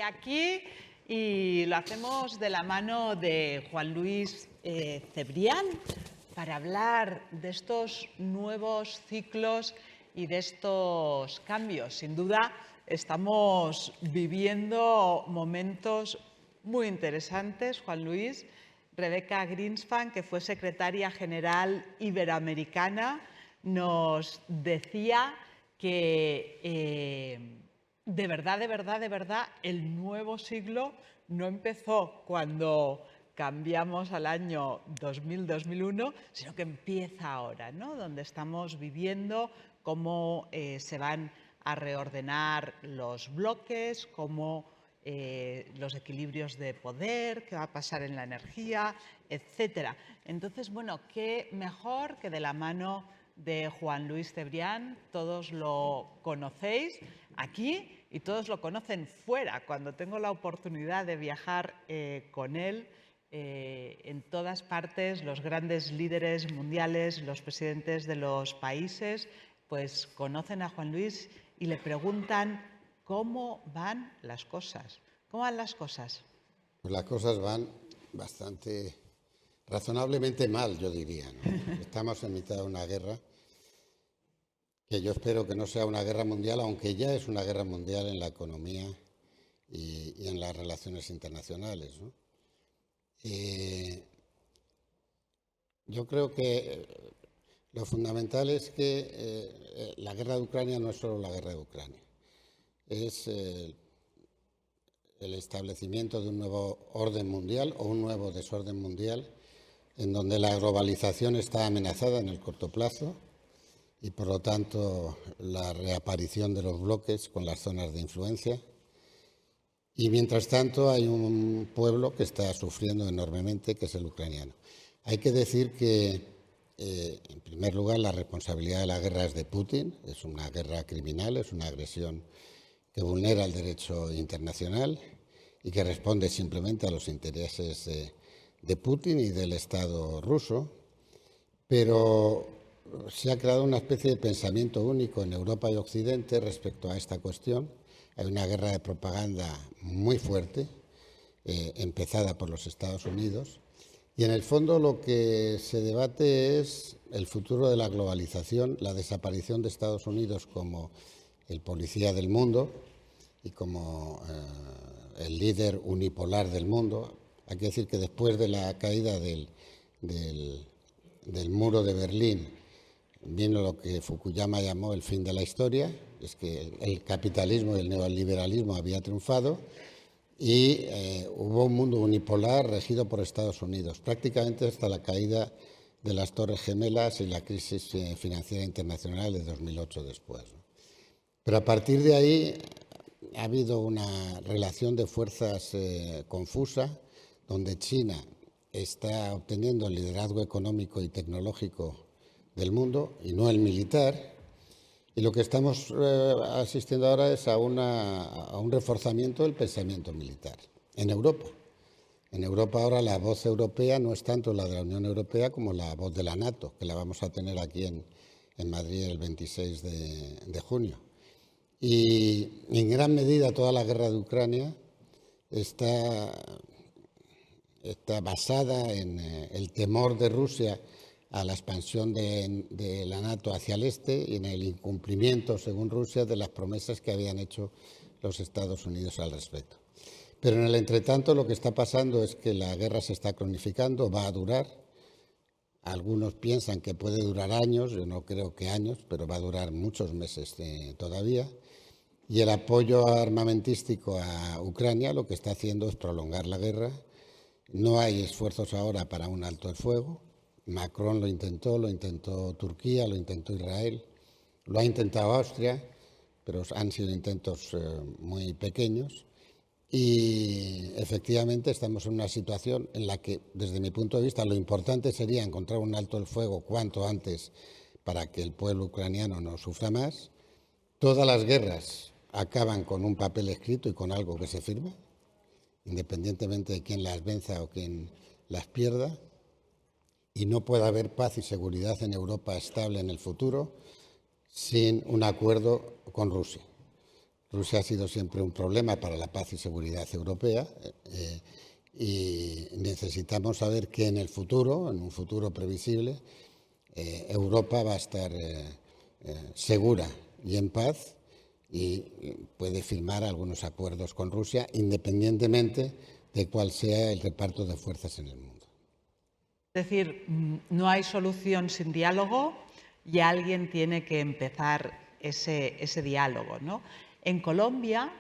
aquí y lo hacemos de la mano de Juan Luis Cebrián para hablar de estos nuevos ciclos y de estos cambios. Sin duda, estamos viviendo momentos muy interesantes, Juan Luis. Rebecca Greenspan, que fue secretaria general iberoamericana, nos decía que de verdad, el nuevo siglo no empezó cuando cambiamos al año 2000-2001, sino que empieza ahora, ¿no? Donde estamos viviendo cómo se van a reordenar los bloques, cómo los equilibrios de poder, qué va a pasar en la energía, etcétera. Entonces, bueno, qué mejor que de la mano de Juan Luis Cebrián, todos lo conocéis aquí y todos lo conocen fuera. Cuando tengo la oportunidad de viajar con él, en todas partes, los grandes líderes mundiales, los presidentes de los países, pues conocen a Juan Luis y le preguntan cómo van las cosas. ¿Cómo van las cosas? Pues las cosas van bastante, razonablemente mal, yo diría, ¿no? Estamos en mitad de una guerra que yo espero que no sea una guerra mundial, aunque ya es una guerra mundial en la economía y en las relaciones internacionales, ¿no? Yo creo que lo fundamental es que la guerra de Ucrania no es solo la guerra de Ucrania, es el establecimiento de un nuevo orden mundial o un nuevo desorden mundial en donde la globalización está amenazada en el corto plazo y, por lo tanto, la reaparición de los bloques con las zonas de influencia. Y, mientras tanto, hay un pueblo que está sufriendo enormemente, que es el ucraniano. Hay que decir que, en primer lugar, la responsabilidad de la guerra es de Putin. Es una guerra criminal, es una agresión que vulnera el derecho internacional y que responde simplemente a los intereses de Putin y del Estado ruso. Pero se ha creado una especie de pensamiento único en Europa y Occidente respecto a esta cuestión. Hay una guerra de propaganda muy fuerte, empezada por los Estados Unidos, y en el fondo lo que se debate es el futuro de la globalización, la desaparición de Estados Unidos como el policía del mundo y como el líder unipolar del mundo. Hay que decir que después de la caída del muro de Berlín vino lo que Fukuyama llamó el fin de la historia, es que el capitalismo y el neoliberalismo había triunfado y hubo un mundo unipolar regido por Estados Unidos, prácticamente hasta la caída de las Torres Gemelas y la crisis financiera internacional de 2008 después, ¿no? Pero a partir de ahí ha habido una relación de fuerzas confusa, donde China está obteniendo el liderazgo económico y tecnológico del mundo y no el militar. Y lo que estamos asistiendo ahora es a un reforzamiento del pensamiento militar en Europa. En Europa ahora la voz europea no es tanto la de la Unión Europea como la voz de la NATO, que la vamos a tener aquí en Madrid el 26 de junio. Y en gran medida toda la guerra de Ucrania está basada en el temor de Rusia a la expansión de la NATO hacia el este y en el incumplimiento, según Rusia, de las promesas que habían hecho los Estados Unidos al respecto. Pero en el entretanto lo que está pasando es que la guerra se está cronificando, va a durar. Algunos piensan que puede durar años, yo no creo que años, pero va a durar muchos meses todavía. Y el apoyo armamentístico a Ucrania lo que está haciendo es prolongar la guerra. No hay esfuerzos ahora para un alto el fuego. Macron lo intentó Turquía, lo intentó Israel, lo ha intentado Austria, pero han sido intentos muy pequeños. Y efectivamente estamos en una situación en la que, desde mi punto de vista, lo importante sería encontrar un alto el fuego cuanto antes para que el pueblo ucraniano no sufra más. Todas las guerras acaban con un papel escrito y con algo que se firma, independientemente de quién las venza o quién las pierda. Y no puede haber paz y seguridad en Europa estable en el futuro sin un acuerdo con Rusia. Rusia ha sido siempre un problema para la paz y seguridad europea y necesitamos saber que en el futuro, en un futuro previsible, Europa va a estar segura y en paz y puede firmar algunos acuerdos con Rusia independientemente de cuál sea el reparto de fuerzas en el mundo. Es decir, no hay solución sin diálogo y alguien tiene que empezar ese diálogo, ¿no? En Colombia,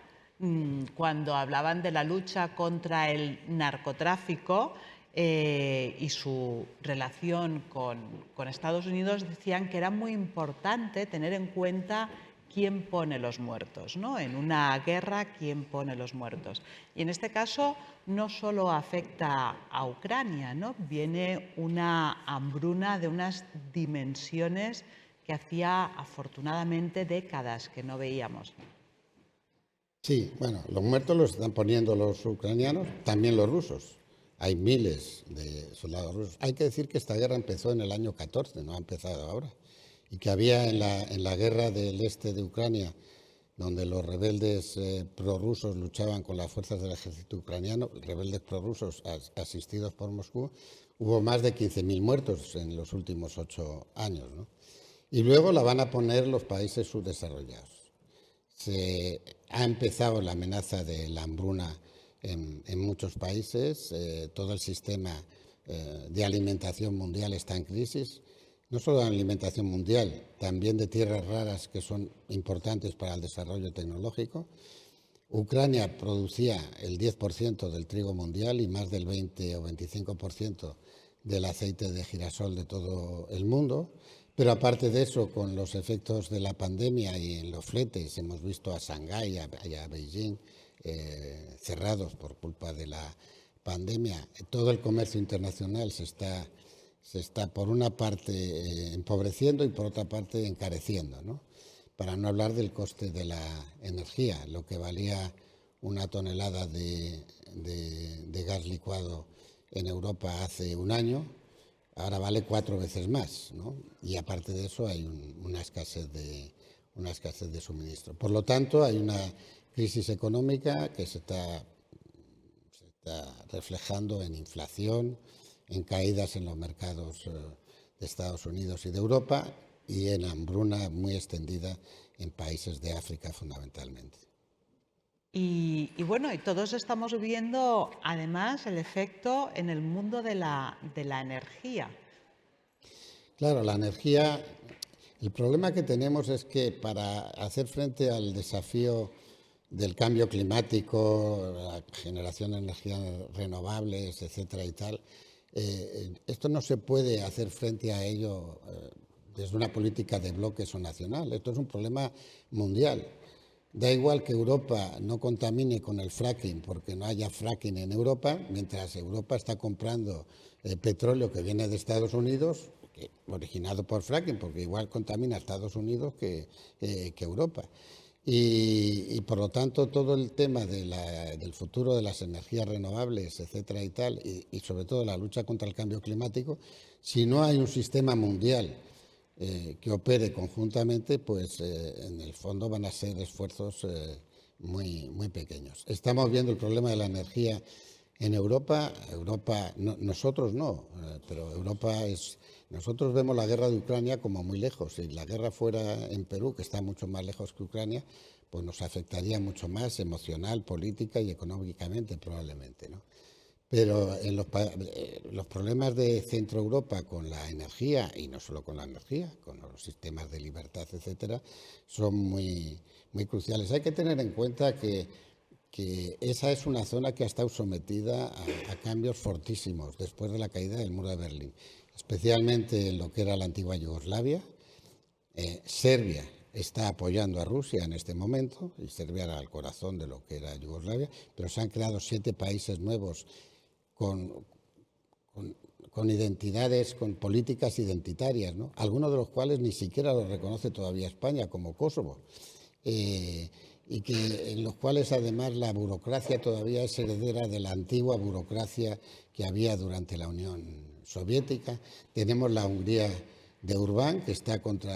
cuando hablaban de la lucha contra el narcotráfico y su relación con Estados Unidos, decían que era muy importante tener en cuenta quién pone los muertos, ¿no? En una guerra, quién pone los muertos. Y en este caso no solo afecta a Ucrania, ¿no? Viene una hambruna de unas dimensiones que hacía afortunadamente décadas que no veíamos. Sí, bueno, los muertos los están poniendo los ucranianos, también los rusos. Hay miles de soldados rusos. Hay que decir que esta guerra empezó en el año 14, no ha empezado ahora. Y que había en la guerra del este de Ucrania, donde los rebeldes prorrusos luchaban con las fuerzas del ejército ucraniano, rebeldes prorrusos asistidos por Moscú, hubo más de 15.000 muertos en los últimos 8 años, ¿no? Y luego la van a poner los países subdesarrollados. Se ha empezado la amenaza de la hambruna en muchos países, todo el sistema de alimentación mundial está en crisis, no solo de alimentación mundial, también de tierras raras que son importantes para el desarrollo tecnológico. Ucrania producía el 10% del trigo mundial y más del 20 o 25% del aceite de girasol de todo el mundo. Pero aparte de eso, con los efectos de la pandemia y en los fletes, hemos visto a Shanghái y a Beijing cerrados por culpa de la pandemia. Todo el comercio internacional se está por una parte empobreciendo y por otra parte encareciendo, ¿no? Para no hablar del coste de la energía, lo que valía una tonelada de gas licuado en Europa hace un año, ahora vale 4 veces más, ¿no? Y aparte de eso hay una escasez de suministro. Por lo tanto, hay una crisis económica que se está reflejando en inflación, en caídas en los mercados de Estados Unidos y de Europa y en hambruna muy extendida en países de África fundamentalmente. Y bueno, y todos estamos viendo además el efecto en el mundo de la energía. Claro, la energía, el problema que tenemos es que para hacer frente al desafío del cambio climático, la generación de energías renovables, etcétera y tal, esto no se puede hacer frente a ello desde una política de bloques o nacional. Esto es un problema mundial. Da igual que Europa no contamine con el fracking porque no haya fracking en Europa, mientras Europa está comprando petróleo que viene de Estados Unidos, originado por fracking, porque igual contamina Estados Unidos que Europa. Y por lo tanto todo el tema del futuro de las energías renovables, etcétera y tal, y sobre todo la lucha contra el cambio climático, si no hay un sistema mundial que opere conjuntamente, pues en el fondo van a ser esfuerzos muy, muy pequeños. Estamos viendo el problema de la energía en Europa. Nosotros no, pero Europa es... Nosotros vemos la guerra de Ucrania como muy lejos. Si la guerra fuera en Perú, que está mucho más lejos que Ucrania, pues nos afectaría mucho más emocional, política y económicamente probablemente, ¿no? Pero en los problemas de Centro Europa con la energía, y no solo con la energía, con los sistemas de libertad, etcétera, son muy, muy cruciales. Hay que tener en cuenta que esa es una zona que ha estado sometida a cambios fortísimos después de la caída del muro de Berlín, especialmente en lo que era la antigua Yugoslavia. Serbia está apoyando a Rusia en este momento, y Serbia era el corazón de lo que era Yugoslavia, pero se han creado 7 países nuevos con identidades, con políticas identitarias, ¿no? Algunos de los cuales ni siquiera los reconoce todavía España, como Kosovo, y en los cuales además la burocracia todavía es heredera de la antigua burocracia que había durante la Unión Soviética. Tenemos la Hungría de Orbán, que está contra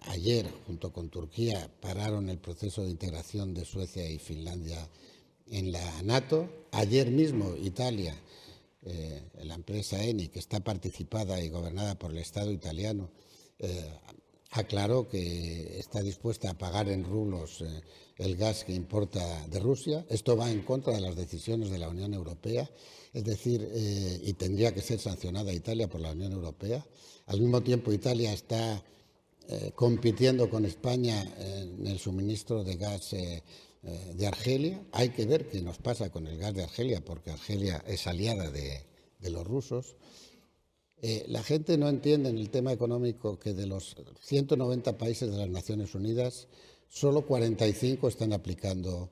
ayer, junto con Turquía, pararon el proceso de integración de Suecia y Finlandia en la NATO. Ayer mismo Italia, la empresa Eni, que está participada y gobernada por el Estado italiano, aclaró que está dispuesta a pagar en rublos el gas que importa de Rusia. Esto va en contra de las decisiones de la Unión Europea, es decir, y tendría que ser sancionada Italia por la Unión Europea. Al mismo tiempo, Italia está compitiendo con España en el suministro de gas de Argelia. Hay que ver qué nos pasa con el gas de Argelia, porque Argelia es aliada de los rusos. La gente no entiende en el tema económico que de los 190 países de las Naciones Unidas, solo 45 están aplicando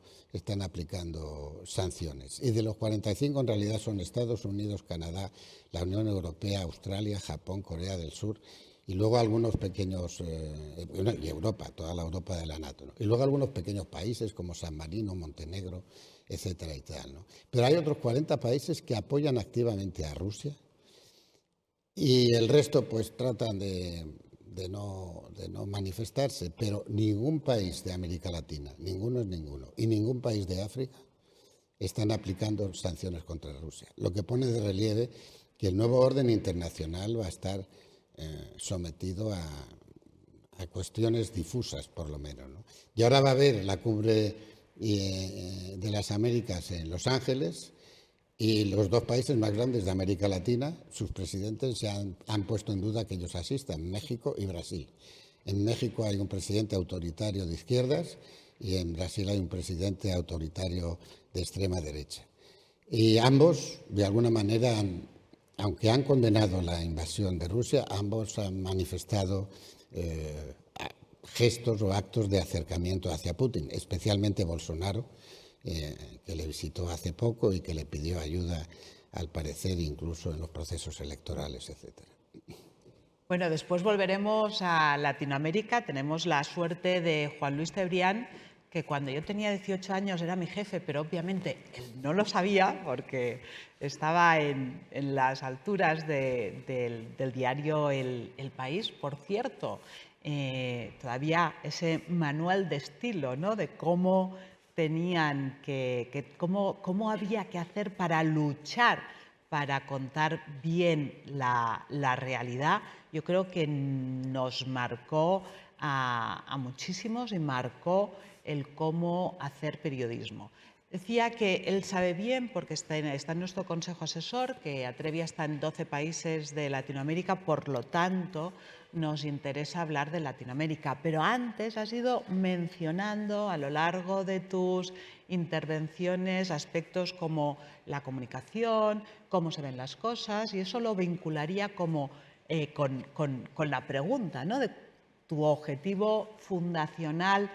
sanciones. Y de los 45 en realidad son Estados Unidos, Canadá, la Unión Europea, Australia, Japón, Corea del Sur y luego algunos pequeños, y Europa, toda la Europa de la NATO, ¿no? Y luego algunos pequeños países como San Marino, Montenegro, etcétera y tal, ¿no? Pero hay otros 40 países que apoyan activamente a Rusia. Y el resto pues tratan de no manifestarse, pero ningún país de América Latina, ninguno, y ningún país de África están aplicando sanciones contra Rusia. Lo que pone de relieve que el nuevo orden internacional va a estar sometido a cuestiones difusas, por lo menos, ¿no? Y ahora va a haber la cumbre de las Américas en Los Ángeles. Y los dos países más grandes de América Latina, sus presidentes se han puesto en duda que ellos asistan, México y Brasil. En México hay un presidente autoritario de izquierdas y en Brasil hay un presidente autoritario de extrema derecha. Y ambos, de alguna manera, aunque han condenado la invasión de Rusia, ambos han manifestado gestos o actos de acercamiento hacia Putin, especialmente Bolsonaro, que le visitó hace poco y que le pidió ayuda, al parecer, incluso en los procesos electorales, etcétera. Bueno, después volveremos a Latinoamérica. Tenemos la suerte de Juan Luis Cebrián, que cuando yo tenía 18 años era mi jefe, pero obviamente él no lo sabía porque estaba en las alturas del diario El País. Por cierto, todavía ese manual de estilo, ¿no?, de cómo tenían cómo había que hacer para luchar, para contar bien la realidad, yo creo que nos marcó a muchísimos y marcó el cómo hacer periodismo. Decía que él sabe bien, porque está en nuestro consejo asesor, que Atrevia está en 12 países de Latinoamérica, por lo tanto nos interesa hablar de Latinoamérica. Pero antes has ido mencionando a lo largo de tus intervenciones aspectos como la comunicación, cómo se ven las cosas, y eso lo vincularía como con la pregunta, ¿no?, de tu objetivo fundacional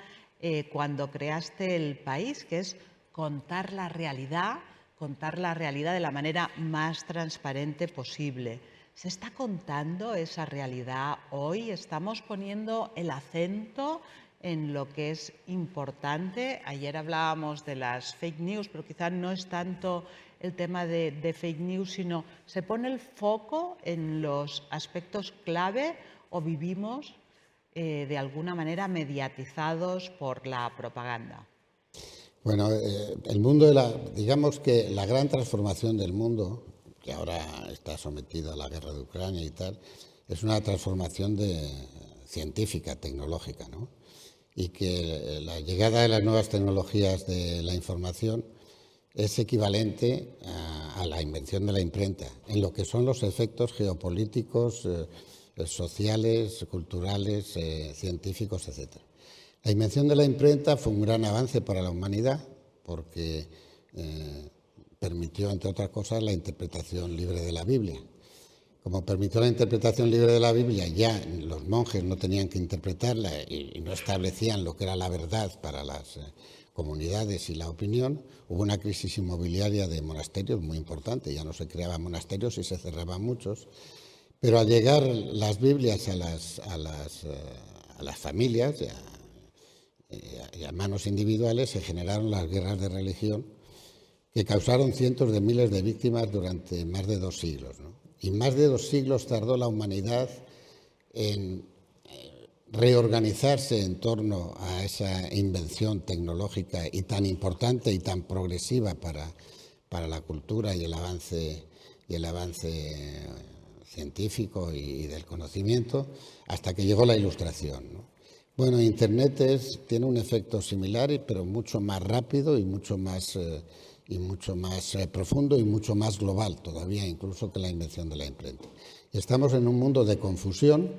cuando creaste El País, que es contar la realidad de la manera más transparente posible. ¿Se está contando esa realidad hoy? ¿Estamos poniendo el acento en lo que es importante? Ayer hablábamos de las fake news, pero quizás no es tanto el tema de fake news, sino ¿se pone el foco en los aspectos clave o vivimos de alguna manera mediatizados por la propaganda? Bueno, el mundo digamos que la gran transformación del mundo, que ahora está sometido a la guerra de Ucrania y tal, es una transformación científica, tecnológica, ¿no? Y que la llegada de las nuevas tecnologías de la información es equivalente a la invención de la imprenta, en lo que son los efectos geopolíticos, sociales, culturales, científicos, etc. La invención de la imprenta fue un gran avance para la humanidad porque permitió, entre otras cosas, la interpretación libre de la Biblia. Como permitió la interpretación libre de la Biblia, ya los monjes no tenían que interpretarla y no establecían lo que era la verdad para las comunidades y la opinión. Hubo una crisis inmobiliaria de monasterios muy importante, ya no se creaban monasterios y se cerraban muchos. Pero al llegar las Biblias a las familias y a manos individuales, se generaron las guerras de religión que causaron cientos de miles de víctimas durante más de 2 siglos, ¿no? Y más de 2 siglos tardó la humanidad en reorganizarse en torno a esa invención tecnológica y tan importante y tan progresiva para la cultura y el avance científico y del conocimiento, hasta que llegó la Ilustración, ¿no? Bueno, Internet tiene un efecto similar, pero mucho más rápido y mucho más profundo y mucho más global todavía, incluso que la invención de la imprenta. Y estamos en un mundo de confusión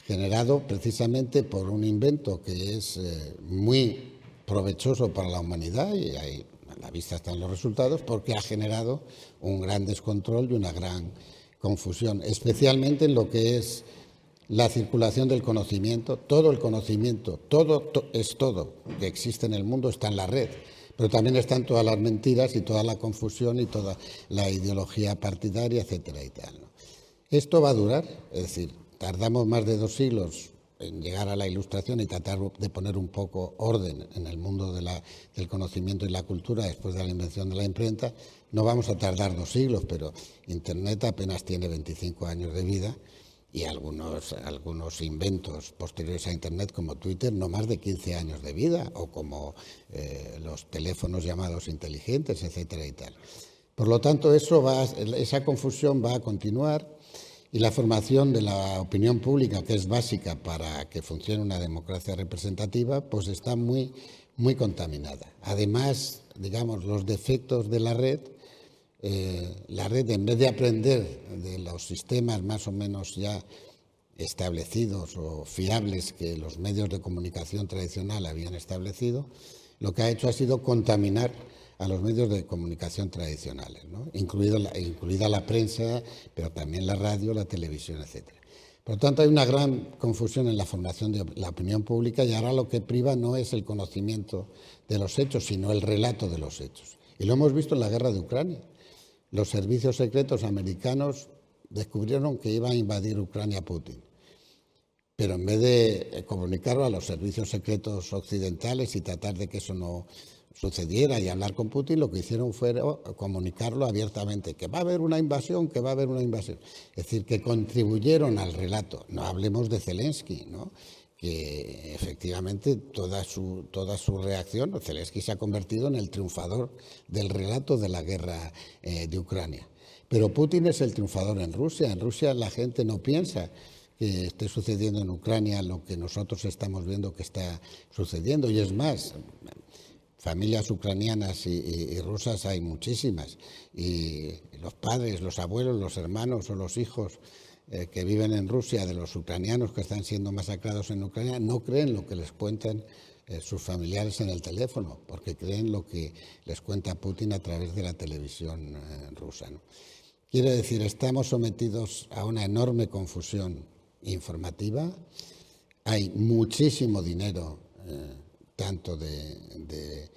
generado precisamente por un invento que es muy provechoso para la humanidad, y ahí a la vista están los resultados, porque ha generado un gran descontrol y una gran confusión, especialmente en lo que es la circulación del conocimiento. Todo el conocimiento, todo que existe en el mundo está en la red, pero también están todas las mentiras y toda la confusión y toda la ideología partidaria, etcétera y tal, ¿no? Esto va a durar, es decir, tardamos más de 2 siglos en llegar a la Ilustración y tratar de poner un poco orden en el mundo del conocimiento y la cultura después de la invención de la imprenta. No vamos a tardar 2 siglos, pero Internet apenas tiene 25 años de vida, y algunos inventos posteriores a Internet, como Twitter, no más de 15 años de vida, o como los teléfonos llamados inteligentes, etcétera y tal. Por lo tanto, esa confusión va a continuar, y la formación de la opinión pública, que es básica para que funcione una democracia representativa, pues está muy, muy contaminada. Además, digamos, los defectos de la red, en vez de aprender de los sistemas más o menos ya establecidos o fiables que los medios de comunicación tradicional habían establecido, lo que ha hecho ha sido contaminar a los medios de comunicación tradicionales, ¿no? Incluida la prensa, pero también la radio, la televisión, etcétera. Por lo tanto, hay una gran confusión en la formación de la opinión pública, y ahora lo que priva no es el conocimiento de los hechos, sino el relato de los hechos. Y lo hemos visto en la guerra de Ucrania. Los servicios secretos americanos descubrieron que iba a invadir Ucrania Putin, pero en vez de comunicarlo a los servicios secretos occidentales y tratar de que eso no sucediera y hablar con Putin, lo que hicieron fue comunicarlo abiertamente, que va a haber una invasión, que va a haber una invasión. Es decir, que contribuyeron al relato. No hablemos de Zelensky, ¿no?, que efectivamente toda su reacción, Zelensky se ha convertido en el triunfador del relato de la guerra de Ucrania. Pero Putin es el triunfador en Rusia. En Rusia la gente no piensa que esté sucediendo en Ucrania lo que nosotros estamos viendo que está sucediendo. Y es más, familias ucranianas y rusas hay muchísimas. Y los padres, los abuelos, los hermanos o los hijos que viven en Rusia, de los ucranianos que están siendo masacrados en Ucrania, no creen lo que les cuentan sus familiares en el teléfono, porque creen lo que les cuenta Putin a través de la televisión rusa, ¿no? Quiere decir, estamos sometidos a una enorme confusión informativa. Hay muchísimo dinero, tanto de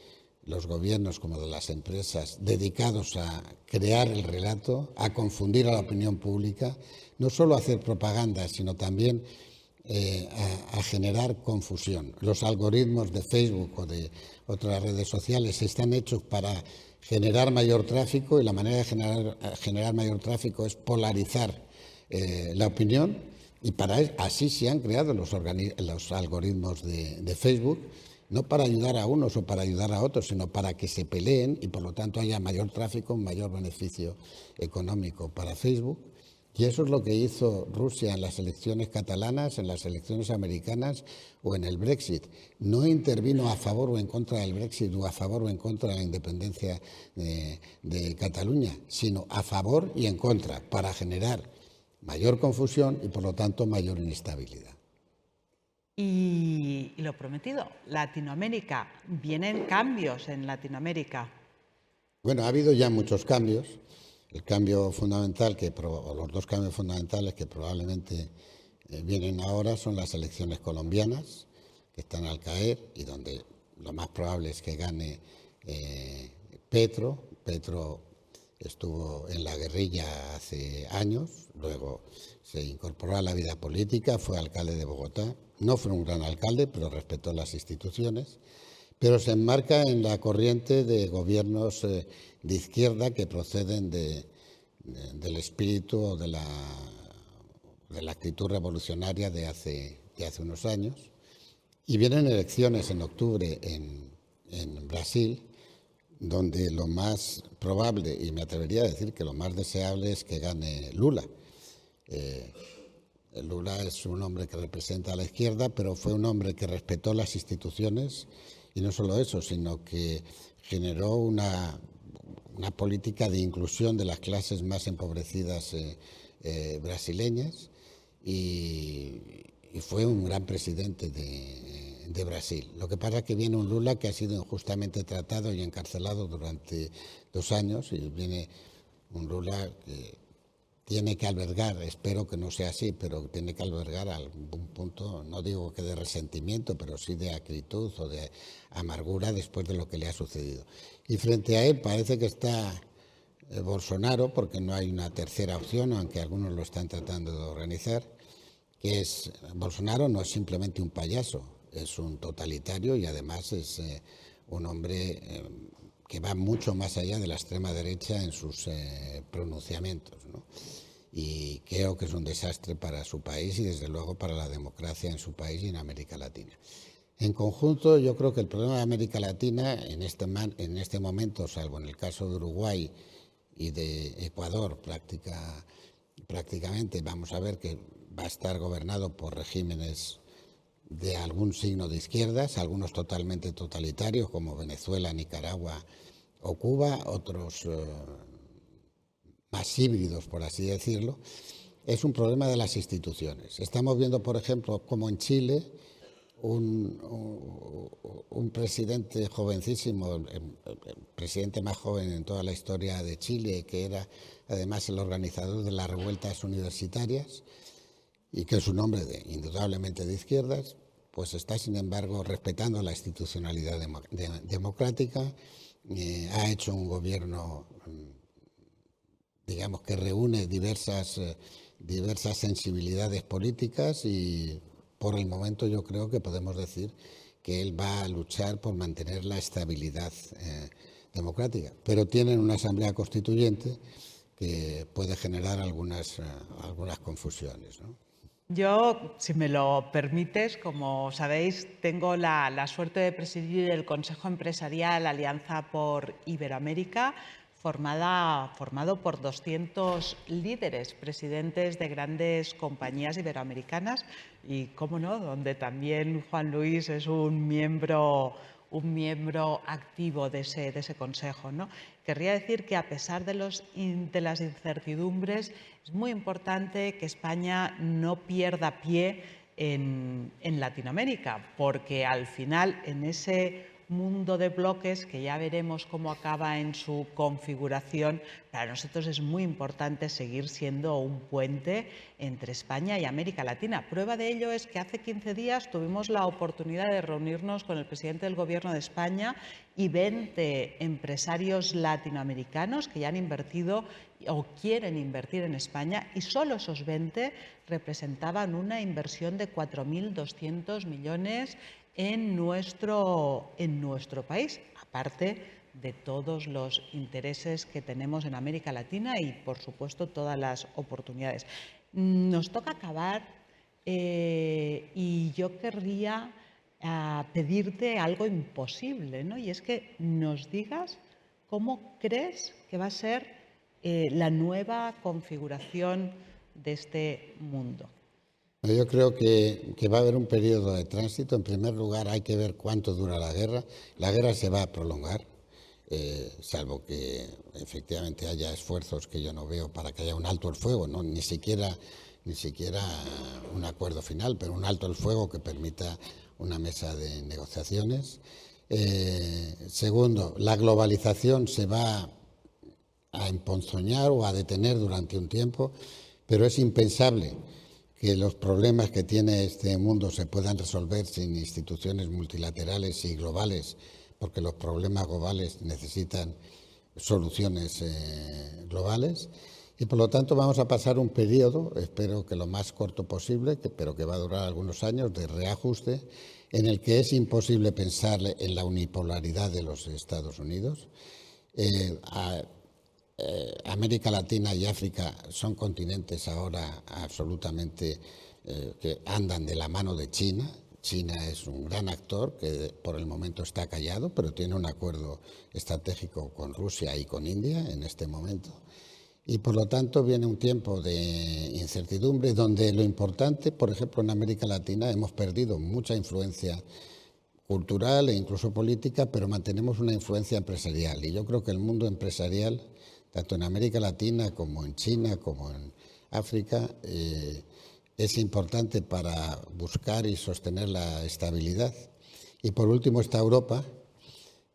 los gobiernos como de las empresas, dedicados a crear el relato, a confundir a la opinión pública, no solo a hacer propaganda, sino también a generar confusión. Los algoritmos de Facebook o de otras redes sociales están hechos para generar mayor tráfico, y la manera de generar mayor tráfico es polarizar la opinión, y así se han creado los algoritmos de Facebook, no para ayudar a unos o para ayudar a otros, sino para que se peleen y por lo tanto haya mayor tráfico, mayor beneficio económico para Facebook. Y eso es lo que hizo Rusia en las elecciones catalanas, en las elecciones americanas o en el Brexit. No intervino a favor o en contra del Brexit o a favor o en contra de la independencia de Cataluña, sino a favor y en contra, para generar mayor confusión y por lo tanto mayor inestabilidad. Y lo prometido, Latinoamérica, vienen cambios en Latinoamérica. Bueno, ha habido ya muchos cambios. El cambio fundamental, o los dos cambios fundamentales que probablemente vienen ahora, son las elecciones colombianas, que están al caer y donde lo más probable es que gane Petro. Petro estuvo en la guerrilla hace años, luego se incorporó a la vida política, fue alcalde de Bogotá. No fue un gran alcalde, pero respetó las instituciones, pero se enmarca en la corriente de gobiernos de izquierda que proceden del espíritu o de la actitud revolucionaria de hace de hace unos años. Y vienen elecciones en octubre en Brasil, donde lo más probable, y me atrevería a decir que lo más deseable, es que gane Lula. Lula es un hombre que representa a la izquierda, pero fue un hombre que respetó las instituciones, y no solo eso, sino que generó una política de inclusión de las clases más empobrecidas brasileñas, y fue un gran presidente de Brasil. Lo que pasa es que viene un Lula que ha sido injustamente tratado y encarcelado durante 2 años, y viene un Lula que tiene que albergar, espero que no sea así, pero tiene que albergar algún punto, no digo que de resentimiento, pero sí de acritud o de amargura después de lo que le ha sucedido. Y frente a él parece que está Bolsonaro, porque no hay una tercera opción, aunque algunos lo están tratando de organizar, que es, Bolsonaro no es simplemente un payaso, es un totalitario y además es un hombre que va mucho más allá de la extrema derecha en sus pronunciamientos, ¿no? Y creo que es un desastre para su país y desde luego para la democracia en su país y en América Latina. En conjunto, yo creo que el problema de América Latina en este momento, salvo en el caso de Uruguay y de Ecuador, prácticamente vamos a ver que va a estar gobernado por regímenes de algún signo de izquierdas, algunos totalmente totalitarios como Venezuela, Nicaragua o Cuba, otros más híbridos, por así decirlo. Es un problema de las instituciones. Estamos viendo, por ejemplo, como en Chile un presidente jovencísimo, el presidente más joven en toda la historia de Chile, que era además el organizador de las revueltas universitarias y que es un hombre indudablemente de izquierdas, pues está sin embargo respetando la institucionalidad democrática, ha hecho un gobierno, digamos, que reúne diversas sensibilidades políticas, y por el momento yo creo que podemos decir que él va a luchar por mantener la estabilidad democrática, pero tienen una asamblea constituyente que puede generar algunas confusiones, ¿no? Yo, si me lo permites, como sabéis, tengo la suerte de presidir el Consejo Empresarial Alianza por Iberoamérica, formado por 200 líderes, presidentes de grandes compañías iberoamericanas y, cómo no, donde también Juan Luis es un miembro activo de ese consejo, ¿no? Querría decir que, a pesar de las incertidumbres, es muy importante que España no pierda pie en Latinoamérica, porque al final, en ese mundo de bloques, que ya veremos cómo acaba en su configuración, para nosotros es muy importante seguir siendo un puente entre España y América Latina. Prueba de ello es que hace 15 días tuvimos la oportunidad de reunirnos con el presidente del Gobierno de España y 20 empresarios latinoamericanos que ya han invertido o quieren invertir en España, y solo esos 20 representaban una inversión de 4.200 millones en nuestro país, aparte de todos los intereses que tenemos en América Latina y, por supuesto, todas las oportunidades. Nos toca acabar y yo querría pedirte algo imposible, ¿no? Y es que nos digas cómo crees que va a ser la nueva configuración de este mundo. Yo creo que va a haber un periodo de tránsito. En primer lugar, hay que ver cuánto dura la guerra. La guerra se va a prolongar, salvo que efectivamente haya esfuerzos que yo no veo para que haya un alto el fuego, ¿no? Ni siquiera un acuerdo final, pero un alto el fuego que permita una mesa de negociaciones. Segundo, la globalización se va a emponzoñar o a detener durante un tiempo, pero es impensable que los problemas que tiene este mundo se puedan resolver sin instituciones multilaterales y globales, porque los problemas globales necesitan soluciones globales. Y por lo tanto vamos a pasar un periodo, espero que lo más corto posible, pero que va a durar algunos años, de reajuste, en el que es imposible pensar en la unipolaridad de los Estados Unidos. América Latina y África son continentes ahora absolutamente que andan de la mano de China. China es un gran actor que por el momento está callado, pero tiene un acuerdo estratégico con Rusia y con India en este momento. Y por lo tanto viene un tiempo de incertidumbre donde lo importante, por ejemplo, en América Latina hemos perdido mucha influencia cultural e incluso política, pero mantenemos una influencia empresarial. Y yo creo que el mundo empresarial, tanto en América Latina como en China, como en África, es importante para buscar y sostener la estabilidad. Y por último está Europa,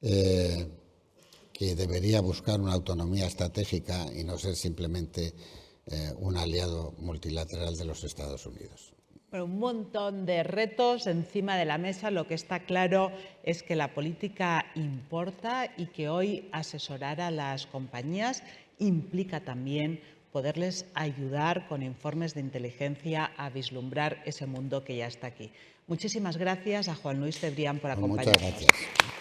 que debería buscar una autonomía estratégica y no ser simplemente un aliado multilateral de los Estados Unidos. Bueno, un montón de retos encima de la mesa. Lo que está claro es que la política importa y que hoy asesorar a las compañías implica también poderles ayudar con informes de inteligencia a vislumbrar ese mundo que ya está aquí. Muchísimas gracias a Juan Luis Cebrián por acompañarnos. Muchas gracias.